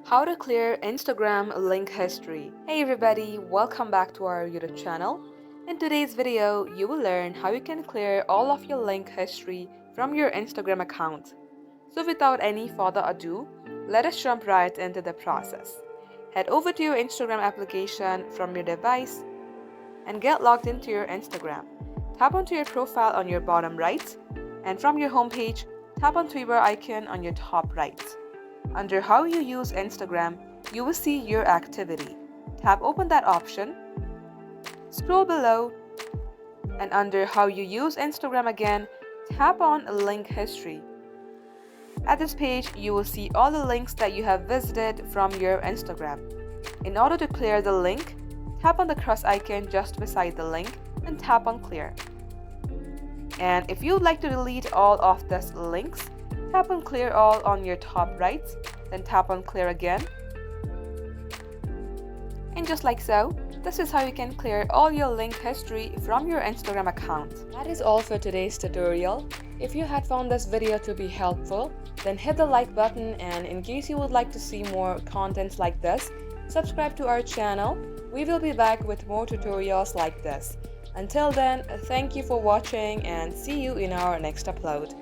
How to clear Instagram link history. Hey everybody, welcome back to our YouTube channel. In today's video, you will learn how you can clear all of your link history from your Instagram account. So without any further ado, let us jump right into the process. Head over to your Instagram application from your device and get logged into your Instagram. Tap onto your profile on your bottom right, and from your homepage, tap on Twitter icon on your top right. Under How You Use Instagram, you will see your activity. Tap open that option. Scroll below, and under How You Use Instagram again, tap on Link History. At this page, you will see all the links that you have visited from your Instagram. In order to clear the link, tap on the cross icon just beside the link and tap on Clear. And if you would like to delete all of these links, tap on Clear All on your top right, then tap on Clear again. And just like so, this is how you can clear all your link history from your Instagram account. That is all for today's tutorial. If you had found this video to be helpful, then hit the like button, and in case you would like to see more content like this, subscribe to our channel. We will be back with more tutorials like this. Until then, thank you for watching and see you in our next upload.